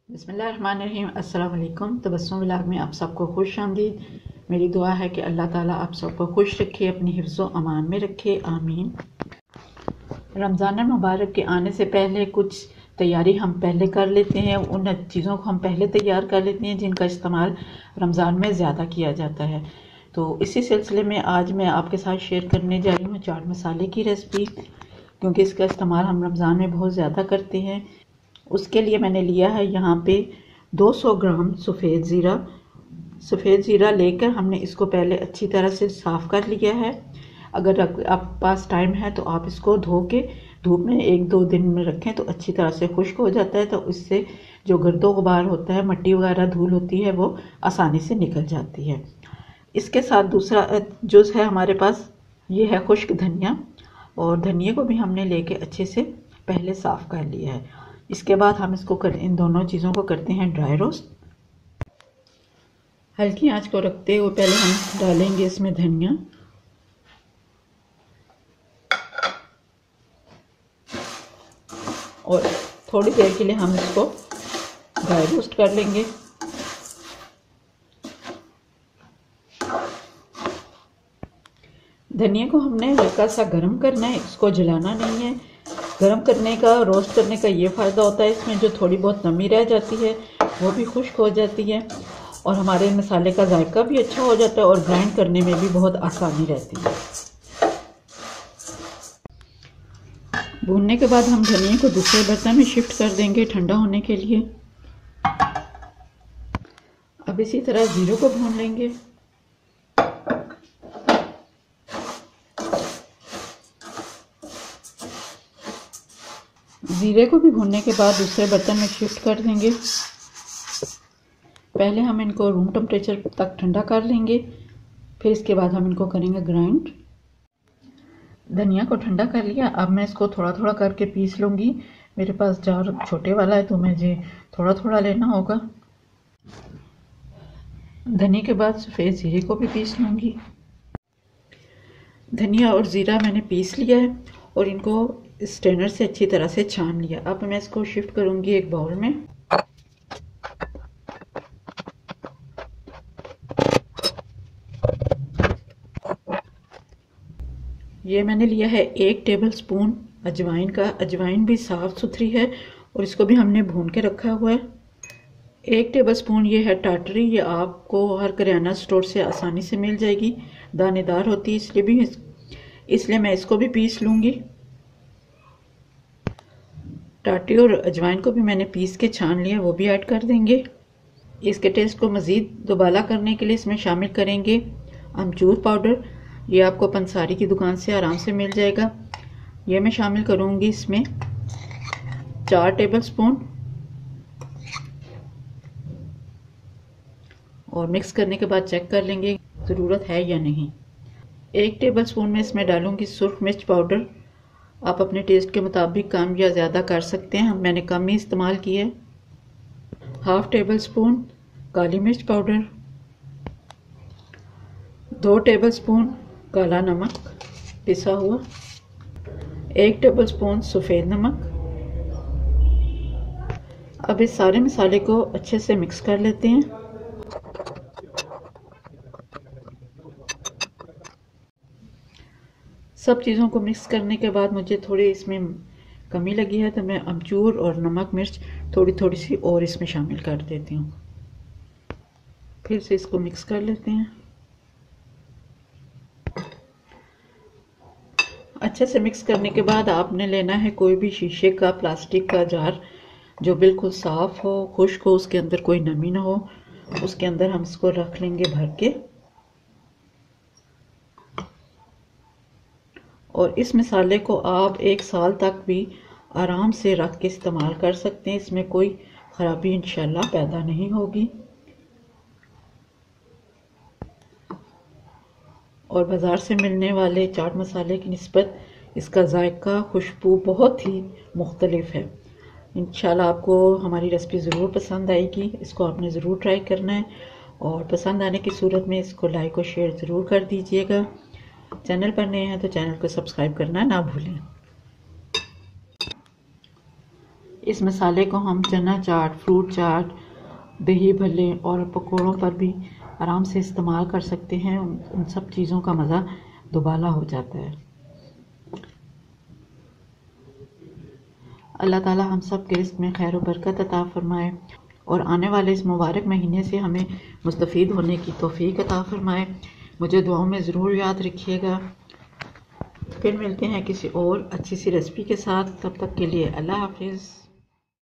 बिस्मिल्लाहिर्रहमानिर्रहीम। अस्सलाम वालेकुम। तबस्सुम व्लॉग में आप सबको खुश आमदीद। मेरी दुआ है कि अल्लाह ताला आप सबको खुश रखे, अपनी हिफ्ज़ो अमान में रखे, आमीन। रमज़ान मुबारक के आने से पहले कुछ तैयारी हम पहले कर लेते हैं। उन चीज़ों को हम पहले तैयार कर लेते हैं जिनका इस्तेमाल रमज़ान में ज़्यादा किया जाता है। तो इसी सिलसिले में आज मैं आपके साथ शेयर करने जा रही हूँ चाट मसाले की रेसिपी, क्योंकि इसका इस्तेमाल हम रमज़ान में बहुत ज़्यादा करते हैं। उसके लिए मैंने लिया है यहाँ पे 200 ग्राम सफ़ेद ज़ीरा लेकर हमने इसको पहले अच्छी तरह से साफ़ कर लिया है। अगर आप पास टाइम है तो आप इसको धो के धूप में 1-2 दिन में रखें तो अच्छी तरह से खुश्क हो जाता है। तो इससे जो गर्दो गुबार होता है, मट्टी वगैरह धूल होती है, वो आसानी से निकल जाती है। इसके साथ दूसरा जो है हमारे पास, ये है खुश्क धनिया, और धनिया को भी हमने लेके अच्छे से पहले साफ़ कर लिया है। इसके बाद हम इसको इन दोनों चीज़ों को करते हैं ड्राई रोस्ट। हल्की आंच को रखते हुए पहले हम डालेंगे इसमें धनिया, और थोड़ी देर के लिए हम इसको ड्राई रोस्ट कर लेंगे। धनिया को हमने हल्का सा गर्म करना है, इसको जलाना नहीं है। गर्म करने का, रोस्ट करने का ये फ़ायदा होता है, इसमें जो थोड़ी बहुत नमी रह जाती है वो भी खुश्क हो जाती है, और हमारे मसाले का जायका भी अच्छा हो जाता है, और ग्राइंड करने में भी बहुत आसानी रहती है। भूनने के बाद हम धनिया को दूसरे बर्तन में शिफ्ट कर देंगे ठंडा होने के लिए। अब इसी तरह ज़ीरे को भून लेंगे। ज़ीरे को भी भूनने के बाद दूसरे बर्तन में शिफ्ट कर देंगे। पहले हम इनको रूम टेम्परेचर तक ठंडा कर लेंगे, फिर इसके बाद हम इनको करेंगे ग्राइंड। धनिया को ठंडा कर लिया, अब मैं इसको थोड़ा थोड़ा करके पीस लूँगी। मेरे पास जार छोटे वाला है तो मुझे थोड़ा थोड़ा लेना होगा। धनिया के बाद सफ़ेद ज़ीरे को भी पीस लूँगी। धनिया और ज़ीरा मैंने पीस लिया है और इनको स्ट्रेनर से अच्छी तरह से छान लिया। अब मैं इसको शिफ्ट करूँगी एक बाउल में। ये मैंने लिया है 1 टेबल स्पून अजवाइन का। अजवाइन भी साफ़ सुथरी है और इसको भी हमने भून के रखा हुआ है। 1 टेबल स्पून ये है टाटरी, ये आपको हर करियाना स्टोर से आसानी से मिल जाएगी। दानेदार होती है, इसलिए मैं इसको भी पीस लूँगी। टाटरी और अजवाइन को भी मैंने पीस के छान लिया, वो भी ऐड कर देंगे। इसके टेस्ट को मज़ीद दोबाला करने के लिए इसमें शामिल करेंगे अमचूर पाउडर। ये आपको पंसारी की दुकान से आराम से मिल जाएगा। ये मैं शामिल करूँगी इसमें 4 टेबल स्पून, और मिक्स करने के बाद चेक कर लेंगे ज़रूरत है या नहीं। 1 टेबल स्पून में इसमें डालूँगी सुर्ख मिर्च पाउडर। आप अपने टेस्ट के मुताबिक कम या ज़्यादा कर सकते हैं, मैंने कम ही इस्तेमाल की है। 1/2 टेबल स्पून काली मिर्च पाउडर, 2 टेबल स्पून काला नमक पिसा हुआ, 1 टेबल स्पून सफ़ेद नमक। अब इस सारे मसाले को अच्छे से मिक्स कर लेते हैं। सब चीज़ों को मिक्स करने के बाद मुझे थोड़ी इसमें कमी लगी है, तो मैं अमचूर और नमक मिर्च थोड़ी थोड़ी सी और इसमें शामिल कर देती हूँ। फिर से इसको मिक्स कर लेते हैं। अच्छे से मिक्स करने के बाद आपने लेना है कोई भी शीशे का, प्लास्टिक का जार जो बिल्कुल साफ़ हो, खुश्क हो, उसके अंदर कोई नमी ना हो। उसके अंदर हम इसको रख लेंगे भर के, और इस मसाले को आप 1 साल तक भी आराम से रख के इस्तेमाल कर सकते हैं। इसमें कोई ख़राबी इंशाल्लाह पैदा नहीं होगी। और बाज़ार से मिलने वाले चाट मसाले की निस्बत इसका जायका, खुशबू बहुत ही मुख्तलिफ है। इंशाल्लाह आपको हमारी रेसिपी ज़रूर पसंद आएगी। इसको आपने ज़रूर ट्राई करना है, और पसंद आने की सूरत में इसको लाइक और शेयर ज़रूर कर दीजिएगा। चैनल पर नए हैं तो चैनल को सब्सक्राइब करना ना भूलें। इस मसाले को हम चना चाट, फ्रूट चाट, दही भल्ले और पकौड़ों पर भी आराम से इस्तेमाल कर सकते हैं। उन सब चीज़ों का मज़ा दुबाला हो जाता है। अल्लाह ताला हम सब के रिज़्क़ में खैर व बरकत अता फ़रमाए और आने वाले इस मुबारक महीने से हमें मुस्तफ़ीद होने की तौफ़ीक अता फ़रमाए। मुझे दुआओं में ज़रूर याद रखिएगा। फिर मिलते हैं किसी और अच्छी सी रेसिपी के साथ। तब तक के लिए अल्लाह हाफ़िज़।